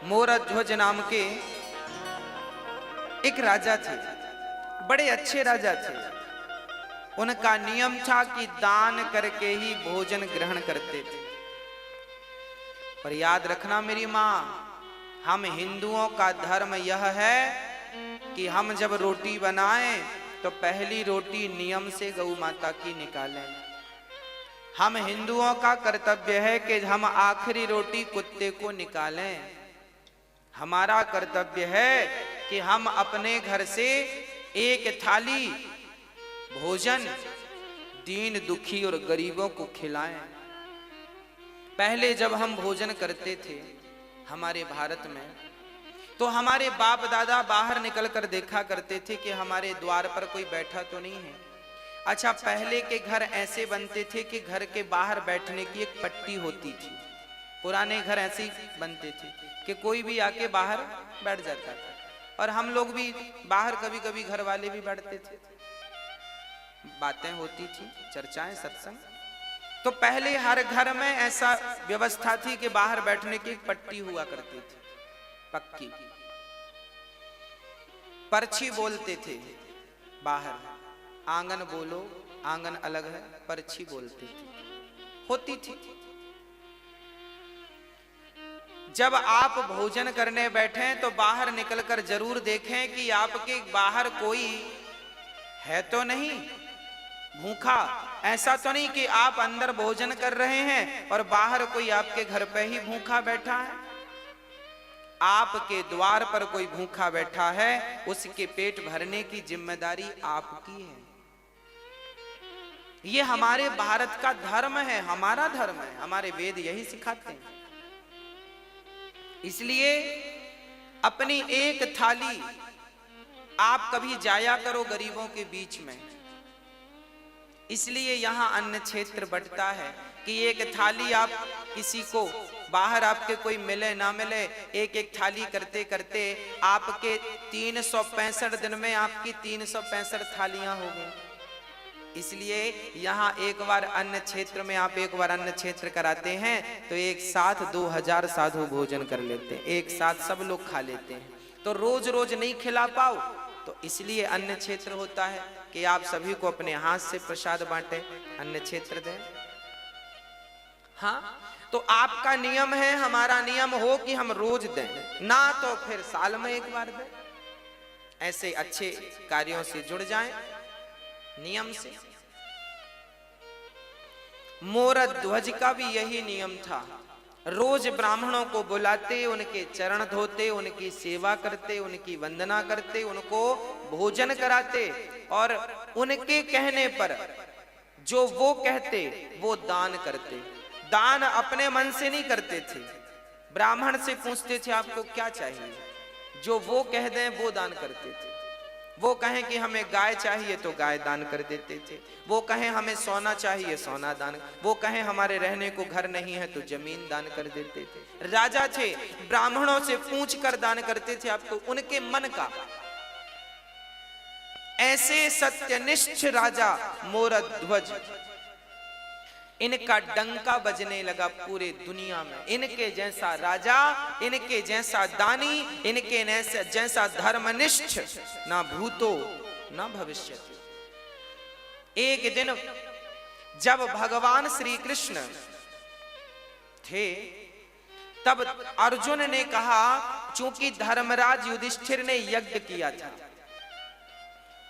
मोरध्वज नाम के एक राजा थे, बड़े अच्छे राजा थे। उनका नियम था कि दान करके ही भोजन ग्रहण करते थे। पर याद रखना मेरी मां, हम हिंदुओं का धर्म यह है कि हम जब रोटी बनाएं तो पहली रोटी नियम से गौ माता की निकालें। हम हिंदुओं का कर्तव्य है कि हम आखिरी रोटी कुत्ते को निकालें। हमारा कर्तव्य है कि हम अपने घर से एक थाली भोजन दीन दुखी और गरीबों को खिलाएं। पहले जब हम भोजन करते थे हमारे भारत में, तो हमारे बाप दादा बाहर निकलकर देखा करते थे कि हमारे द्वार पर कोई बैठा तो नहीं है। अच्छा, पहले के घर ऐसे बनते थे कि घर के बाहर बैठने की एक पट्टी होती थी। पुराने घर ऐसे ही बनते थे कि कोई भी आके बाहर बैठ जाता था, और हम लोग भी बाहर कभी कभी घर वाले भी बैठते थे, बातें होती थी, चर्चाएं, सत्संग। तो पहले हर घर में ऐसा व्यवस्था थी कि बाहर बैठने की एक पट्टी हुआ करती थी, पक्की। पर्ची बोलते थे बाहर, आंगन बोलो, आंगन अलग है, पर्ची बोलते थे, होती थी। जब आप भोजन करने बैठे तो बाहर निकलकर जरूर देखें कि आपके बाहर कोई है तो नहीं भूखा। ऐसा तो नहीं कि आप अंदर भोजन कर रहे हैं और बाहर कोई आपके घर पे ही भूखा बैठा है। आपके द्वार पर कोई भूखा बैठा है, उसके पेट भरने की जिम्मेदारी आपकी है। ये हमारे भारत का धर्म है, हमारा धर्म है, हमारे वेद यही सिखाते हैं। इसलिए अपनी एक थाली आप कभी जाया करो गरीबों के बीच में। इसलिए यहां अन्न क्षेत्र बंटता है कि एक थाली आप किसी को बाहर आपके कोई मिले ना मिले, एक एक थाली करते करते आपके 365 दिन में आपकी 365 थालियां हो गई। इसलिए यहाँ एक बार अन्न क्षेत्र में आप एक बार अन्न क्षेत्र कराते हैं तो एक साथ 2000 साधु भोजन कर लेते हैं, एक साथ सब लोग खा लेते हैं। तो रोज रोज नहीं खिला पाओ, तो इसलिए अन्न क्षेत्र होता है कि आप सभी को अपने हाथ से प्रसाद बांटे, अन्न क्षेत्र दें। हाँ, तो आपका नियम है, हमारा नियम हो कि हम रोज दें, ना तो फिर साल में एक बार दें। ऐसे अच्छे कार्यों से जुड़ जाएं नियम से। मोरध्वज का भी यही नियम था। रोज ब्राह्मणों को बुलाते, उनके चरण धोते, उनकी सेवा करते, उनकी वंदना करते, उनको भोजन कराते, और उनके कहने पर जो वो कहते वो दान करते। दान अपने मन से नहीं करते थे, ब्राह्मण से पूछते थे आपको क्या चाहिए, जो वो कह दें वो दान करते थे। वो कहें कि हमें गाय चाहिए तो गाय दान कर देते थे, वो कहें हमें सोना चाहिए सोना दान, वो कहें हमारे रहने को घर नहीं है तो जमीन दान कर देते थे। राजा थे, ब्राह्मणों से पूछ कर दान करते थे आपको उनके मन का। ऐसे सत्यनिष्ठ राजा मोरध्वज, इनका डंका बजने लगा पूरे दुनिया में। इनके जैसा राजा, इनके जैसा दानी, इनके जैसा धर्मनिष्ठ ना भूतो ना भविष्य। एक दिन जब भगवान श्री कृष्ण थे तब अर्जुन ने कहा, चूंकि धर्मराज युधिष्ठिर ने यज्ञ किया था,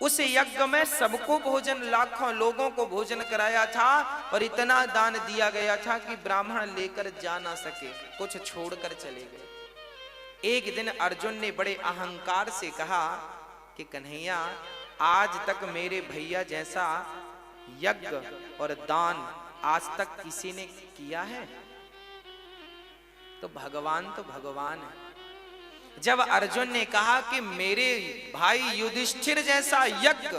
उस यज्ञ में सबको भोजन, लाखों लोगों को भोजन कराया था, और इतना दान दिया गया था कि ब्राह्मण लेकर जा ना सके, कुछ छोड़कर चले गए। एक दिन अर्जुन ने बड़े अहंकार से कहा कि कन्हैया, आज तक मेरे भैया जैसा यज्ञ और दान आज तक किसी ने किया है? तो भगवान है। जब अर्जुन ने कहा कि मेरे भाई युधिष्ठिर जैसा यज्ञ,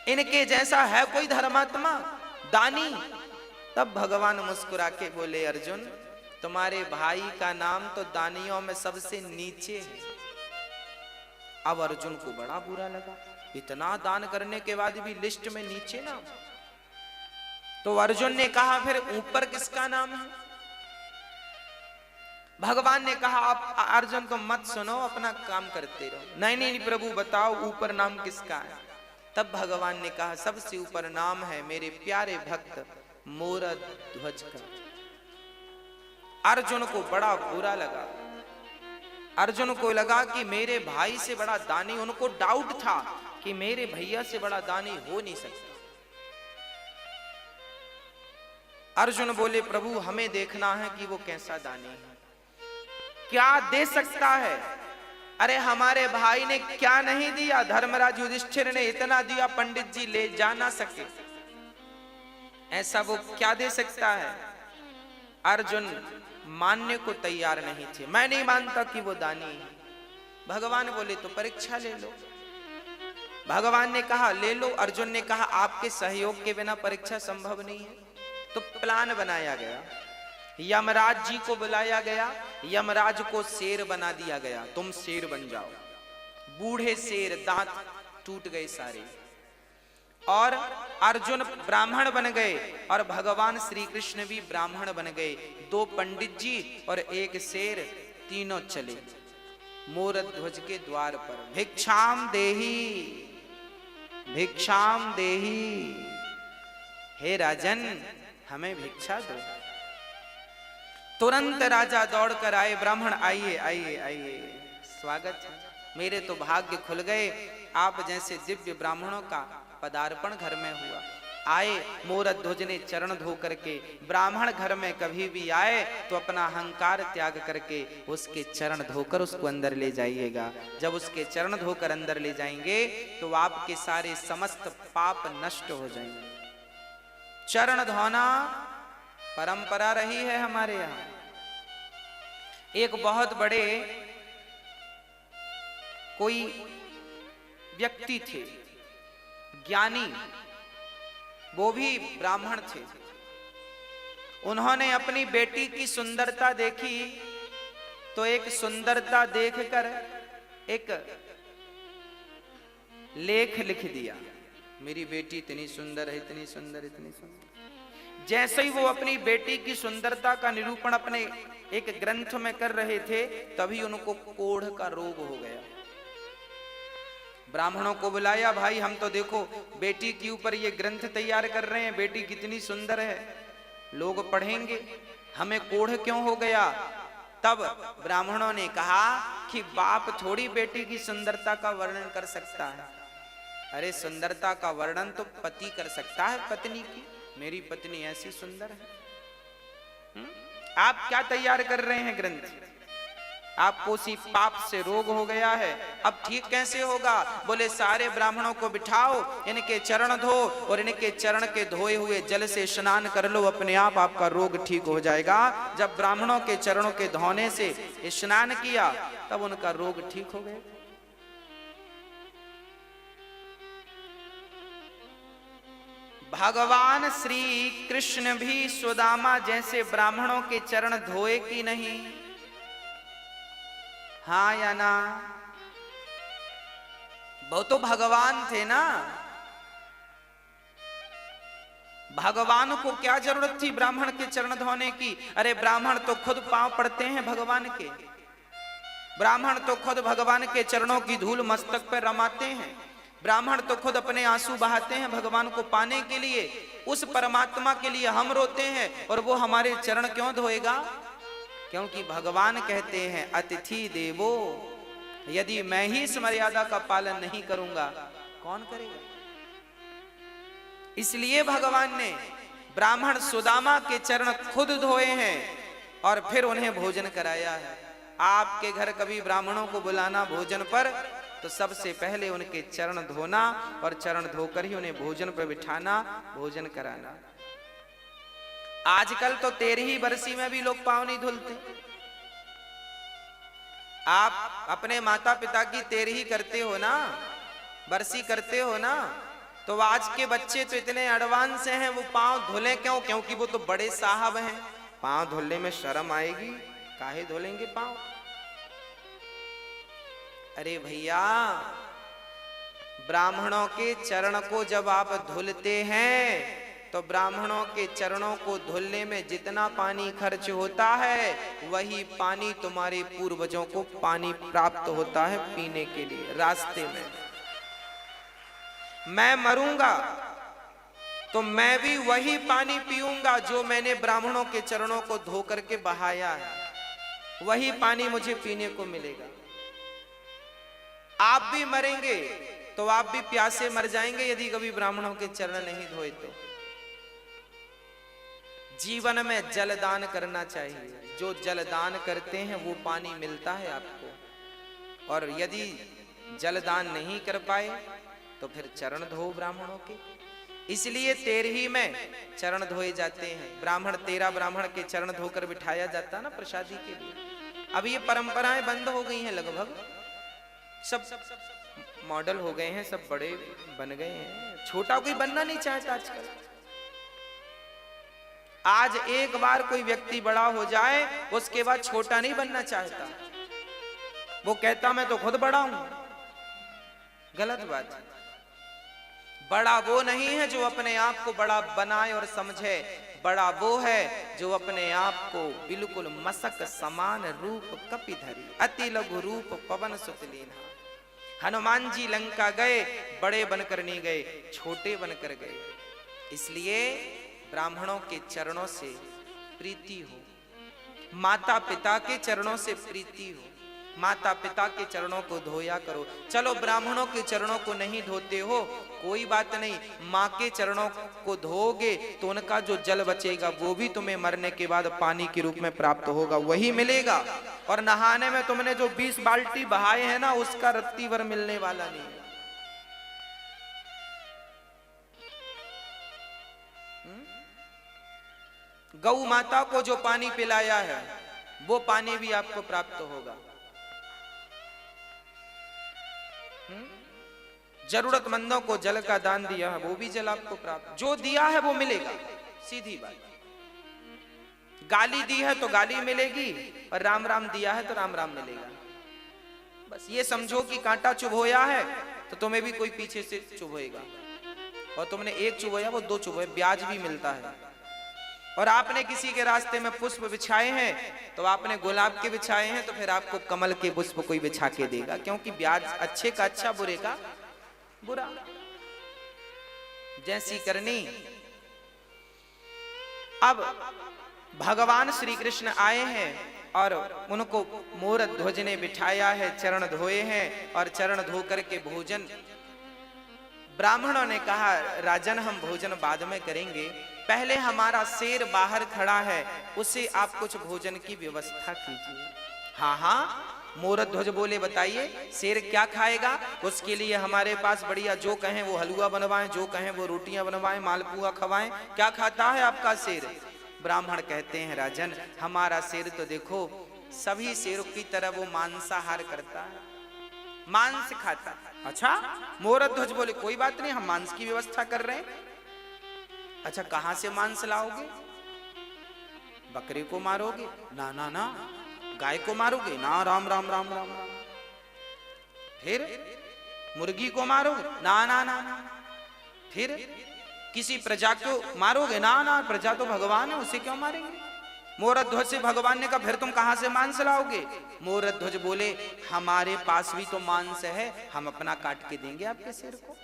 इनके जैसा है कोई धर्मात्मा दानी, तब भगवान मुस्कुरा के बोले, अर्जुन तुम्हारे भाई का नाम तो दानियों में सबसे नीचे है। अब अर्जुन को बड़ा बुरा लगा, इतना दान करने के बाद भी लिस्ट में नीचे नाम। तो अर्जुन ने कहा, फिर ऊपर किसका नाम है? भगवान ने कहा आप अर्जुन तो मत सुनो, अपना काम करते रहो। नहीं नहीं प्रभु बताओ ऊपर नाम किसका है? तब भगवान ने कहा सबसे ऊपर नाम है मेरे प्यारे भक्त मोरध्वज का। अर्जुन को बड़ा बुरा लगा। अर्जुन को लगा कि मेरे भाई से बड़ा दानी, उनको डाउट था कि मेरे भैया से बड़ा दानी हो नहीं सकता। अर्जुन बोले प्रभु हमें देखना है कि वो कैसा दानी है, क्या दे सकता है। अरे हमारे भाई ने क्या नहीं दिया, धर्मराज युधिष्ठिर ने इतना दिया पंडित जी ले जा ना सके, ऐसा वो क्या दे सकता है। अर्जुन मानने को तैयार नहीं थे। मैं नहीं मानता कि वो दानी है। भगवान बोले तो परीक्षा ले लो। भगवान ने कहा ले लो। अर्जुन ने कहा आपके सहयोग के बिना परीक्षा संभव नहीं है। तो प्लान बनाया गया, यमराज जी को बुलाया गया, यमराज को शेर बना दिया गया, तुम शेर बन जाओ। बूढ़े शेर, दांत टूट गए सारे, और अर्जुन ब्राह्मण बन गए और भगवान श्री कृष्ण भी ब्राह्मण बन गए। दो पंडित जी और एक शेर, तीनों चले मोरध्वज के द्वार पर। भिक्षाम देही, भिक्षाम देही, हे राजन हमें भिक्षा दो। तुरंत राजा दौड़ कर आए, ब्राह्मण आइए आइए आइए, स्वागत है, मेरे तो भाग्य खुल गए, आप जैसे दिव्य ब्राह्मणों का पदार्पण घर में हुआ। आए, मोरध्वज ने चरण धो करके, ब्राह्मण घर में कभी भी आए तो अपना अहंकार त्याग करके उसके चरण धोकर उसको अंदर ले जाइएगा। जब उसके चरण धोकर अंदर ले जाएंगे तो आपके सारे समस्त पाप नष्ट हो जाएंगे। चरण धोना परंपरा रही है हमारे यहाँ। एक बहुत बड़े कोई व्यक्ति थे, ज्ञानी, वो भी ब्राह्मण थे। उन्होंने अपनी बेटी की सुंदरता देखी तो एक सुंदरता देखकर एक लेख लिख दिया, मेरी बेटी इतनी सुंदर है, इतनी सुंदर, इतनी सुंदर। जैसे ही वो अपनी बेटी की सुंदरता का निरूपण अपने एक ग्रंथ में कर रहे थे तभी उनको कोढ़ का रोग हो गया। ब्राह्मणों को बुलाया, भाई हम तो देखो बेटी के ऊपर ये ग्रंथ तैयार कर रहे हैं, बेटी कितनी सुंदर है, लोग पढ़ेंगे, हमें कोढ़ क्यों हो गया। तब ब्राह्मणों ने कहा कि बाप थोड़ी बेटी की सुंदरता का वर्णन कर सकता है, अरे सुंदरता का वर्णन तो पति कर सकता है पत्नी की, मेरी पत्नी ऐसी सुंदर है। आप क्या तैयार कर रहे हैं ग्रंथ, आपको उसी पाप से रोग हो गया है, अब ठीक कैसे होगा। बोले सारे ब्राह्मणों को बिठाओ, इनके चरण धो और इनके चरण के धोए हुए जल से स्नान कर लो, अपने आप आपका रोग ठीक हो जाएगा। जब ब्राह्मणों के चरणों के धोने से स्नान किया तब उनका रोग ठीक हो गया। भगवान श्री कृष्ण भी सुदामा जैसे ब्राह्मणों के चरण धोए कि नहीं, हाँ या ना। वो तो भगवान थे ना, भगवान को क्या जरूरत थी ब्राह्मण के चरण धोने की। अरे ब्राह्मण तो खुद पांव पड़ते हैं भगवान के, ब्राह्मण तो खुद भगवान के चरणों की धूल मस्तक पर रमाते हैं, ब्राह्मण तो खुद अपने आंसू बहाते हैं भगवान को पाने के लिए। उस परमात्मा के लिए हम रोते हैं और वो हमारे चरण क्यों धोएगा। क्योंकि भगवान कहते हैं अतिथि देवो, यदि मैं ही इस मर्यादा का पालन नहीं करूंगा कौन करेगा। इसलिए भगवान ने ब्राह्मण सुदामा के चरण खुद धोए हैं और फिर उन्हें भोजन कराया है। आपके घर कभी ब्राह्मणों को बुलाना भोजन पर तो सबसे पहले उनके चरण धोना और चरण धोकर ही उन्हें भोजन पर बिठाना, भोजन कराना। आजकल तो 13ही बरसी में भी लोग पांव नहीं धुलते। आप अपने माता पिता की 13ही करते हो ना, बरसी करते हो ना, तो आज के बच्चे तो इतने एडवांस हैं, वो पांव धुले क्यों, क्योंकि वो तो बड़े साहब हैं, पांव धुलने में शर्म आएगी, काहे धुलेंगे पांव। अरे भैया, ब्राह्मणों के चरण को जब आप धुलते हैं तो ब्राह्मणों के चरणों को धुलने में जितना पानी खर्च होता है वही पानी तुम्हारे पूर्वजों को पानी प्राप्त होता है पीने के लिए रास्ते में। मैं मरूंगा तो मैं भी वही पानी पीऊंगा जो मैंने ब्राह्मणों के चरणों को धो करके बहाया है, वही पानी मुझे पीने को मिलेगा। आप भी मरेंगे तो आप भी प्यासे मर जाएंगे यदि कभी ब्राह्मणों के चरण नहीं धोए तो। जीवन में जलदान करना चाहिए, जो जलदान करते हैं वो पानी मिलता है आपको। और यदि जलदान नहीं कर पाए तो फिर चरण धो ब्राह्मणों के। इसलिए 13 में चरण धोए जाते हैं। ब्राह्मण 13 ब्राह्मण के चरण धोकर बिठाया जाता ना प्रसादी के लिए। अब ये परंपराएं बंद हो गई हैं, लगभग सब मॉडल हो गए हैं, सब बड़े बन गए हैं, छोटा कोई बनना नहीं चाहता आजकल। आज एक बार कोई व्यक्ति बड़ा हो जाए उसके बाद छोटा नहीं बनना चाहता, वो कहता मैं तो खुद बड़ा हूं। गलत बात। बड़ा वो नहीं है जो अपने आप को बड़ा बनाए और समझे, बड़ा वो है जो अपने आप को बिल्कुल मसक समान रूप कपिधरी अति लघु रूप पवन सुत लीन्हा। हनुमान जी लंका गए, बड़े बनकर नहीं गए, छोटे बनकर गए। इसलिए ब्राह्मणों के चरणों से प्रीति हो, माता पिता के चरणों से प्रीति हो, माता पिता के चरणों को धोया करो। चलो ब्राह्मणों के चरणों को नहीं धोते हो कोई बात नहीं, माँ के चरणों को धोगे तो उनका जो जल बचेगा वो भी तुम्हें मरने के बाद पानी के रूप में प्राप्त होगा, वही मिलेगा। और नहाने में तुमने जो 20 बाल्टी बहाए हैं ना उसका रत्ती भर मिलने वाला नहीं है। गौ माता को जो पानी पिलाया है वो पानी भी आपको प्राप्त होगा। जरूरतमंदों को जल का दान दिया है वो भी जल आपको प्राप्त, जो दिया है वो मिलेगा, सीधी बात। गाली दी है तो गाली मिलेगी और राम राम दिया है तो राम राम मिलेगा। बस ये समझो कि कांटा चुभोया है तो तुम्हें भी कोई पीछे से चुभोएगा, और तुमने एक चुभोया वो 2 चुभोए, ब्याज भी मिलता है। और आपने किसी के रास्ते में पुष्प बिछाए हैं तो आपने गुलाब के बिछाए हैं तो फिर आपको कमल के पुष्प कोई बिछा के देगा, क्योंकि ब्याज अच्छे का अच्छा बुरे का बुरा। जैसी करनी। अब भगवान श्री कृष्ण आए हैं और उनको मोर ध्वज ने बिठाया है, चरण धोए हैं और चरण धो करके भोजन। ब्राह्मणों ने कहा राजन हम भोजन बाद में करेंगे, पहले हमारा शेर बाहर खड़ा है उसे आप कुछ भोजन की व्यवस्था कीजिए। हाँ हाँ, मोरध्वज बोले बताइए शेर क्या खाएगा, उसके लिए हमारे पास बढ़िया जो कहें वो हलवा बनवाएं, जो कहें वो रोटियां बनवाएं, मालपुआ खवाएं। क्या खाता है आपका शेर? ब्राह्मण कहते हैं राजन हमारा शेर तो देखो सभी शेरों की तरह वो मांसाहार करता है, मांस खाता है। अच्छा, मोरध्वज बोले कोई बात नहीं हम मांस की व्यवस्था कर रहे हैं। अच्छा कहां से मांस लाओगे? बकरे को मारोगे? ना ना ना। गाय को मारोगे? ना। राम राम राम राम राम। फिर मुर्गी को मारोगे? ना ना ना ना। फिर किसी प्रजा को मारोगे? ना ना, प्रजा तो भगवान है उसे क्यों मारेंगे? मोरध्वज से भगवान ने कहा फिर तुम कहां से मांस लाओगे? मोरध्वज बोले हमारे पास भी तो मांस है, हम अपना काट के देंगे आपके सिर को,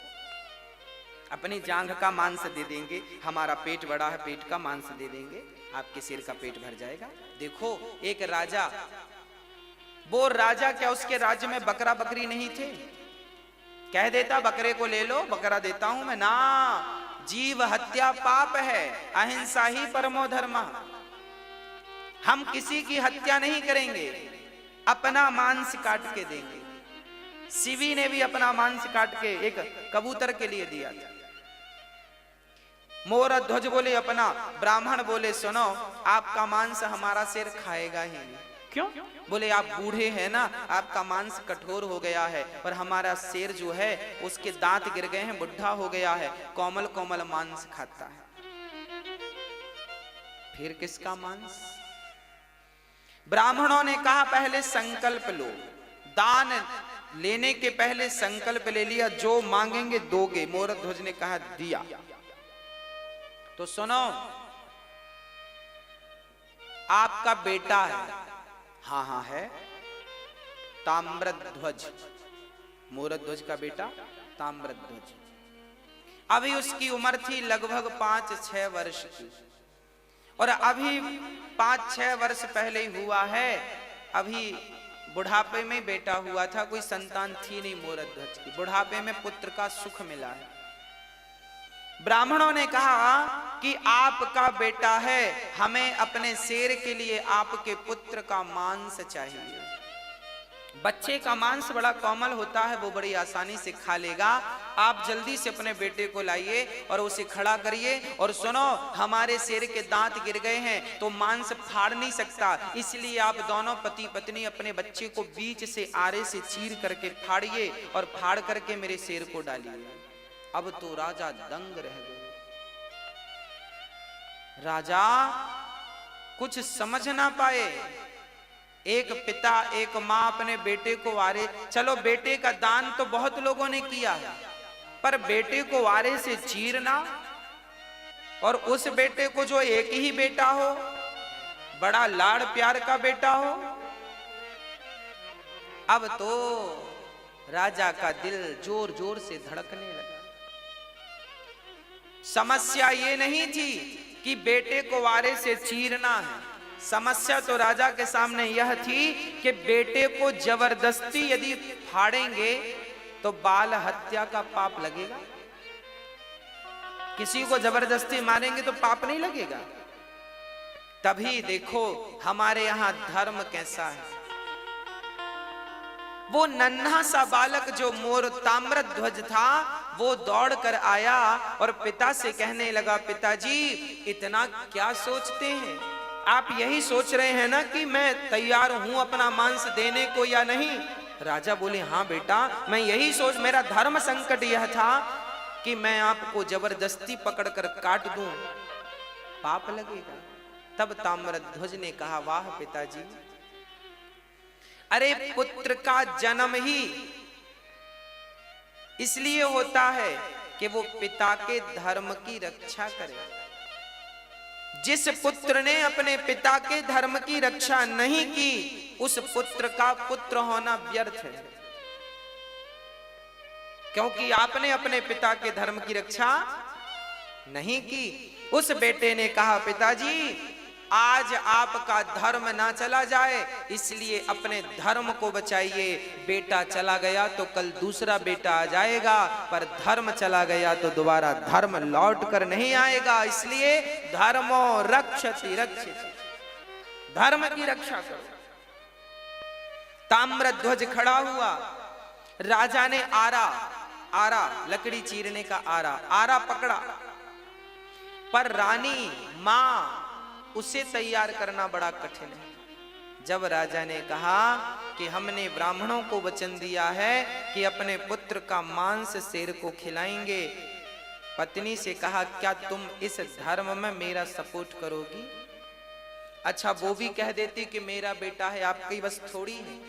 अपनी जांघ का मांस दे देंगे, हमारा पेट बड़ा है पेट का मांस दे देंगे, आपके सिर का पेट भर जाएगा। देखो एक राजा, वो राजा क्या उसके राज्य में बकरा बकरी नहीं थे? कह देता बकरे को ले लो, बकरा देता हूं मैं। ना, जीव हत्या पाप है, अहिंसा ही परमो धर्म। हम किसी की हत्या नहीं करेंगे, अपना मांस काट के देंगे। शिवी ने भी अपना मांस काट के एक कबूतर के लिए दिया था। मोरध्वज बोले अपना, ब्राह्मण बोले सुनो आपका मांस हमारा शेर खाएगा ही नहीं। क्यों? बोले आप बूढ़े हैं ना, आपका मांस कठोर हो गया है, और हमारा शेर जो है उसके दांत गिर गए हैं, बुढ़ा हो गया है, कोमल कोमल मांस खाता है। फिर किसका मांस? ब्राह्मणों ने कहा पहले संकल्प लो, दान लेने के पहले संकल्प ले लिया जो मांगेंगे दोगे। मोरध्वज ने कहा दिया। तो सुनो, आपका बेटा है। हाँ हाँ है, ताम्रध्वज, मोरध्वज का बेटा ताम्रध्वज। अभी उसकी उम्र थी लगभग 5-6 वर्ष की, और अभी 5-6 वर्ष पहले ही हुआ है। अभी बुढ़ापे में बेटा हुआ था, कोई संतान थी नहीं मोरध्वज की। बुढ़ापे में पुत्र का सुख मिला है। ब्राह्मणों ने कहा कि आपका बेटा है, हमें अपने शेर के लिए आपके पुत्र का मांस चाहिए। बच्चे का मांस बड़ा कोमल होता है, वो बड़ी आसानी से खा लेगा। आप जल्दी से अपने बेटे को लाइए और उसे खड़ा करिए। और सुनो, हमारे शेर के दांत गिर गए हैं तो मांस फाड़ नहीं सकता, इसलिए आप दोनों पति पत्नी अपने बच्चे को बीच से आरे से चीर करके फाड़िए और फाड़ करके मेरे शेर को डालिए। अब तो राजा दंग रह गए। राजा कुछ समझ ना पाए। एक पिता एक मां अपने बेटे को वारे, चलो बेटे का दान तो बहुत लोगों ने किया है, पर बेटे को वारे से चीरना, और उस बेटे को जो एक ही बेटा हो, बड़ा लाड़ प्यार का बेटा हो। अब तो राजा का दिल जोर जोर से धड़कने लगा। समस्या ये नहीं थी कि बेटे को वारे से चीरना है, समस्या तो राजा के सामने यह थी कि बेटे को जबरदस्ती यदि फाड़ेंगे तो बाल हत्या का पाप लगेगा। किसी को जबरदस्ती मारेंगे तो पाप नहीं लगेगा। तभी देखो हमारे यहां धर्म कैसा है। वो नन्हा सा बालक जो मोर ताम्रध्वज था, वो दौड़ कर आया और पिता से कहने लगा, पिताजी इतना क्या सोचते हैं? आप यही सोच रहे हैं ना कि मैं तैयार हूं अपना मांस देने को या नहीं? राजा बोले, हाँ बेटा, मैं यही सोच, मेरा धर्म संकट यह था कि मैं आपको जबरदस्ती पकड़कर काट दूं, पाप लगेगा। तब ताम्रध्वज ने कहा, वाह पिताजी, अरे पुत्र का जन्म ही इसलिए होता है कि वो पिता के धर्म की रक्षा करे। जिस पुत्र ने अपने पिता के धर्म की रक्षा नहीं की, उस पुत्र का पुत्र होना व्यर्थ है, क्योंकि आपने अपने पिता के धर्म की रक्षा नहीं की। उस बेटे ने कहा, पिताजी आज आपका धर्म ना चला जाए, इसलिए अपने धर्म को बचाइए। बेटा चला गया तो कल दूसरा बेटा आ जाएगा, पर धर्म चला गया तो दोबारा धर्म लौट कर नहीं आएगा। इसलिए धर्मो रक्षति रक्षित, धर्म की रक्षा करो। ताम्रध्वज खड़ा हुआ। राजा ने आरा लकड़ी चीरने का आरा पकड़ा, पर रानी मां उसे तैयार करना बड़ा कठिन है। जब राजा ने कहा कि हमने ब्राह्मणों को वचन दिया है कि अपने पुत्र का मांस शेर को खिलाएंगे, पत्नी से कहा, क्या तुम इस धर्म में मेरा सपोर्ट करोगी? अच्छा, वो भी कह देती कि मेरा बेटा है, आपकी बस थोड़ी है।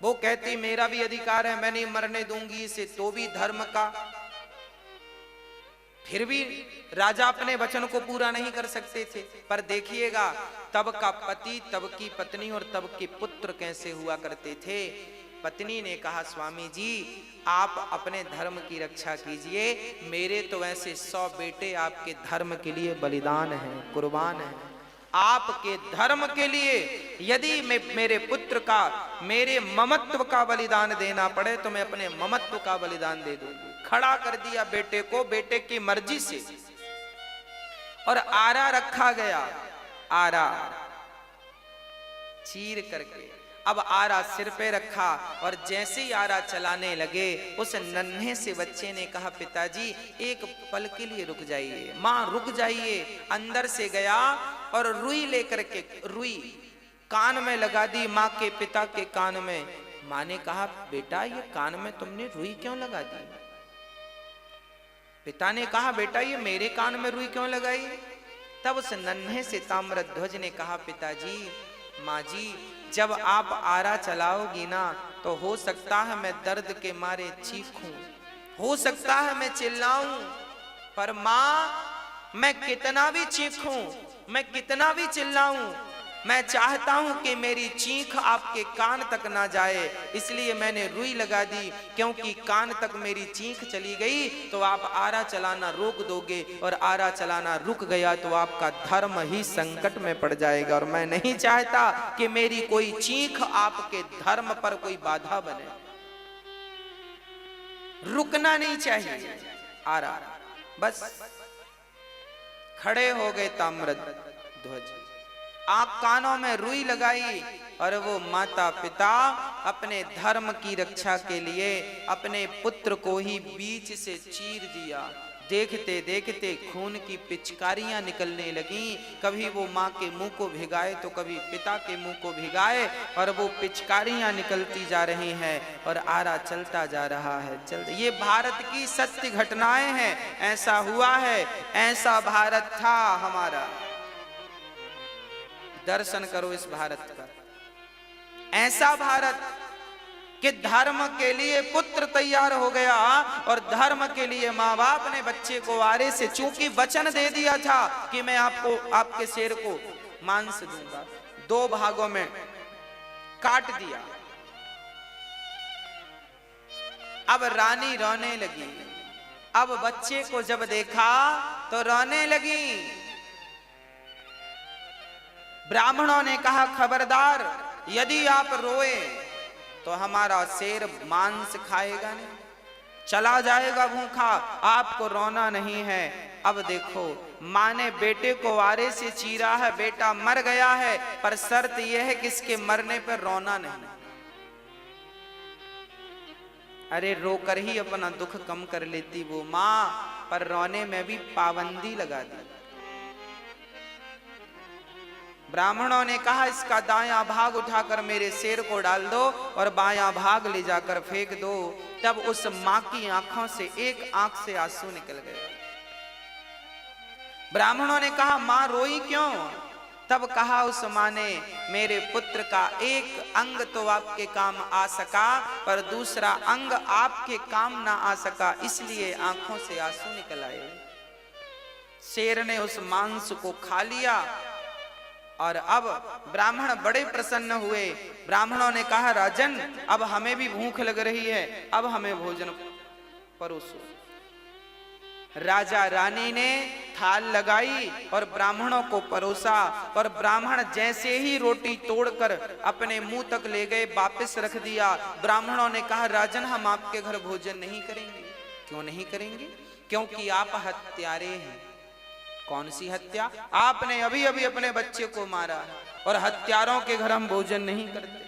वो कहती मेरा भी अधिकार है, मैं नहीं मरने दूंगी इसे, तो भी धर्म का। फिर भी राजा अपने वचन को पूरा नहीं कर सकते थे। पर देखिएगा, तब का पति, तब की पत्नी और तब के पुत्र कैसे हुआ करते थे। पत्नी ने कहा, स्वामी जी आप अपने धर्म की रक्षा कीजिए, मेरे तो ऐसे 100 बेटे आपके धर्म के लिए बलिदान हैं, कुर्बान हैं। आपके धर्म के लिए यदि मैं मेरे पुत्र का, मेरे ममत्व का बलिदान देना पड़े तो मैं अपने ममत्व का बलिदान दे दूंगी। खड़ा कर दिया बेटे को, बेटे की मर्जी से, और आरा रखा गया। आरा चीर करके अब आरा सिर पे रखा, और जैसे ही आरा चलाने लगे, उस नन्हे से बच्चे ने कहा, पिताजी एक पल के लिए रुक जाइए। मां रुक जाइए। अंदर से गया और रुई लेकर के, रुई कान में लगा दी मां के पिता के कान में। मां ने कहा, बेटा ये कान में तुमने रुई क्यों लगा दी? पिता ने कहा, बेटा ये मेरे कान में रुई क्यों लगाई? तब उस नन्हे से ताम्रध्वज ने कहा, पिताजी, माँ जी, जब आप आरा चलाओगी ना तो हो सकता है मैं दर्द के मारे चीखूं, हो सकता है मैं चिल्लाऊं, पर माँ मैं कितना भी चीखूं, मैं कितना भी चिल्लाऊं, मैं चाहता हूं कि मेरी चीख आपके कान तक ना जाए, इसलिए मैंने रुई लगा दी, क्योंकि कान तक मेरी चीख चली गई तो आप आरा चलाना रोक दोगे, और आरा चलाना रुक गया तो आपका धर्म ही संकट में पड़ जाएगा। और मैं नहीं चाहता कि मेरी कोई चीख आपके धर्म पर कोई बाधा बने, रुकना नहीं चाहिए आरा। बस खड़े हो गए ताम्रध्वज, आंख कानों में रुई लगाई, और वो माता पिता अपने धर्म की रक्षा के लिए अपने पुत्र को ही बीच से चीर दिया। देखते देखते खून की पिचकारियां निकलने लगीं, कभी वो माँ के मुंह को भिगाए तो कभी पिता के मुंह को भिगाए, और वो पिचकारियां निकलती जा रही हैं और आरा चलता जा रहा है। ये भारत की सत्य घटनाएं हैं, ऐसा हुआ है, ऐसा भारत था हमारा। दर्शन करो इस भारत का, ऐसा भारत कि धर्म के लिए पुत्र तैयार हो गया, और धर्म के लिए माँ बाप ने बच्चे को आरे से, चूंकि वचन दे दिया था कि मैं आपको, आपके शेर को मांस दूंगा, 2 भागों में काट दिया। अब रानी रोने लगी, अब बच्चे को जब देखा तो रोने लगी। ब्राह्मणों ने कहा खबरदार, यदि आप रोए तो हमारा शेर मांस खाएगा नहीं, चला जाएगा भूखा, आपको रोना नहीं है। अब देखो, माँ ने बेटे को आरे से चीरा है, बेटा मर गया है, पर शर्त यह है कि इसके मरने पर रोना नहीं। अरे रोकर ही अपना दुख कम कर लेती वो माँ, पर रोने में भी पाबंदी लगा दी। ब्राह्मणों ने कहा इसका दायां भाग उठाकर मेरे शेर को डाल दो और बायां भाग ले जाकर फेंक दो। तब उस मां की आंखों से एक आंख से आंसू निकल गए। ब्राह्मणों ने कहा मां रोई क्यों? तब कहा उस मां ने, मेरे पुत्र का एक अंग तो आपके काम आ सका, पर दूसरा अंग आपके काम ना आ सका, इसलिए आंखों से आंसू निकल आए। शेर ने उस मांस को खा लिया और अब ब्राह्मण बड़े प्रसन्न हुए। ब्राह्मणों ने कहा राजन, अब हमें भी भूख लग रही है, अब हमें भोजन परोसो। राजा रानी ने थाल लगाई और ब्राह्मणों को परोसा, और ब्राह्मण जैसे ही रोटी तोड़कर अपने मुंह तक ले गए, वापस रख दिया। ब्राह्मणों ने कहा राजन, हम आपके घर भोजन नहीं करेंगे। क्यों नहीं करेंगे? क्योंकि आप हत्यारे हैं। कौन सी हत्या? आपने अभी अभी अपने बच्चे को मारा, और हत्यारों के घर हम भोजन नहीं करते।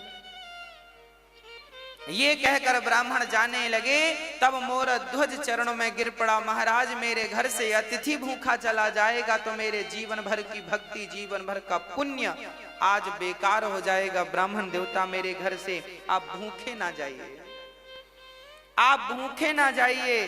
ये कहकर ब्राह्मण जाने लगे, तब मोरध्वज चरणों में गिर पड़ा। महाराज, मेरे घर से अतिथि भूखा चला जाएगा तो मेरे जीवन भर की भक्ति, जीवन भर का पुण्य आज बेकार हो जाएगा। ब्राह्मण देवता, मेरे घर से आप भूखे ना जाइए, आप भूखे ना जाइए।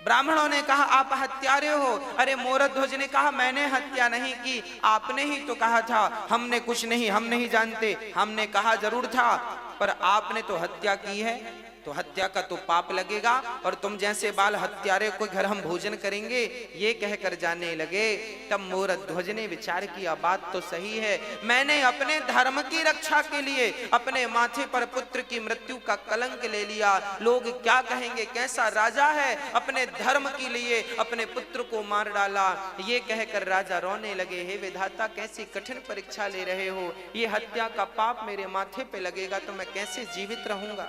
ब्राह्मणों ने कहा आप हत्यारे हो। अरे मोरध्वज ने कहा मैंने हत्या नहीं की, आपने ही तो कहा था। हमने कुछ नहीं, हम नहीं जानते। हमने कहा जरूर था, पर आपने तो हत्या की है, तो हत्या का तो पाप लगेगा, और तुम जैसे बाल हत्यारे को घर हम भोजन करेंगे, ये कहकर जाने लगे। तब मोरध्वज ने विचार किया, बात तो सही है, मैंने अपने धर्म की रक्षा के लिए अपने माथे पर पुत्र की मृत्यु का कलंक ले लिया। लोग क्या कहेंगे, कैसा राजा है, अपने धर्म के लिए अपने पुत्र को मार डाला। ये कहकर राजा रोने लगे, हे विधाता, कैसी कठिन परीक्षा ले रहे हो, ये हत्या का पाप मेरे माथे पे लगेगा तो मैं कैसे जीवित रहूंगा।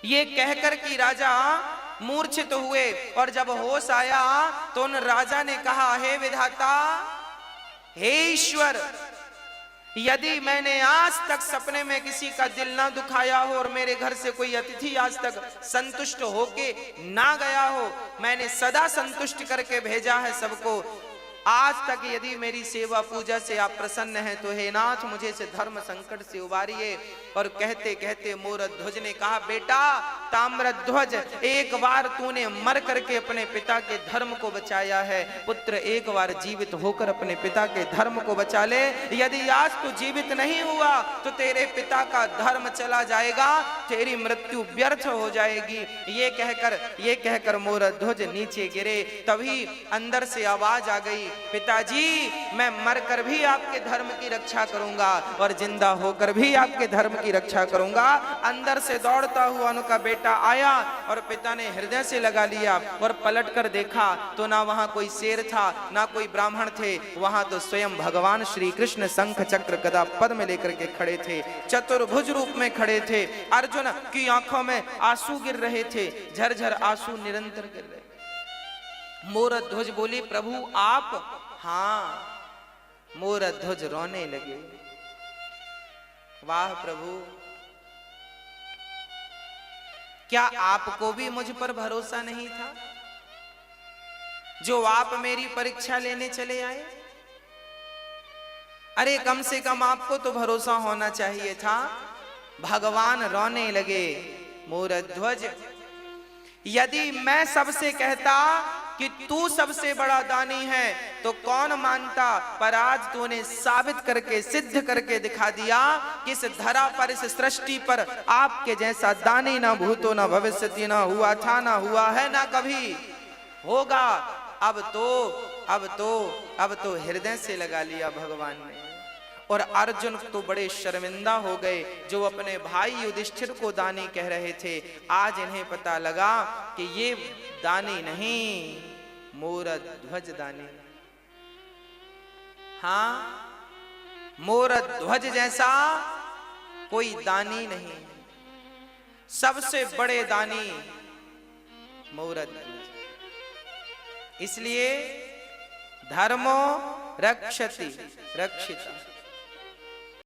ये कहकर कि राजा मूर्छित हुए, और जब होश आया तो उन राजा ने कहा, हे विधाता, हे ईश्वर, यदि मैंने आज तक सपने में किसी का दिल ना दुखाया हो और मेरे घर से कोई अतिथि आज तक संतुष्ट होके ना गया हो, मैंने सदा संतुष्ट करके भेजा है सबको, आज तक यदि मेरी सेवा पूजा से आप प्रसन्न हैं तो हे नाथ, मुझे से धर्म संकट से उबारिए। और कहते कहते मोरध्वज ने कहा, बेटा ताम्रध्वज, एक बार तूने मर करके अपने पिता के धर्म को बचाया है, पुत्र एक बार जीवित होकर अपने पिता के धर्म को बचा ले। यदि आज तू जीवित नहीं हुआ तो तेरे पिता का धर्म चला जाएगा, तेरी मृत्यु व्यर्थ हो जाएगी। ये कहकर मोरध्वज नीचे गिरे। तभी अंदर से आवाज आ गई, पिताजी मैं मरकर भी आपके धर्म की रक्षा करूंगा और जिंदा होकर भी आपके धर्म की रक्षा करूंगा। अंदर से दौड़ता हुआ उनका बेटा आया और पिता ने हृदय से लगा लिया और पलट कर देखा तो ना वहां कोई शेर था, ना कोई ब्राह्मण थे, वहां तो स्वयं भगवान श्री कृष्ण शंख चक्र गदा पद्म लेकर के खड़े थे, चतुर्भुज रूप में खड़े थे। अर्जुन की आंखों में आंसू गिर रहे थे, झरझर आंसू निरंतर गिर रहे। मोरध्वज बोले, प्रभु आप? हाँ। मोरध्वज रोने लगे, वाह प्रभु, क्या आपको भी मुझ पर भरोसा नहीं था जो आप मेरी परीक्षा लेने चले आए? अरे कम से कम आपको तो भरोसा होना चाहिए था। भगवान रोने लगे, मोरध्वज यदि मैं सबसे कहता कि तू सबसे बड़ा दानी है तो कौन मानता, पर आज तूने साबित करके सिद्ध करके दिखा दिया कि इस धरा पर, इस सृष्टि पर आपके जैसा दानी ना भूतो ना भविष्यति, ना हुआ था, ना हुआ है, ना कभी होगा। अब तो हृदय से लगा लिया भगवान ने। और अर्जुन तो बड़े शर्मिंदा हो गए, जो अपने भाई युधिष्ठिर को दानी कह रहे थे। आज इन्हें पता लगा कि ये दानी नहीं, मोरध्वज दानी। हाँ, मोरध्वज जैसा कोई दानी नहीं, सबसे बड़े दानी मोरध्वज। इसलिए धर्मो रक्षति रक्षिता।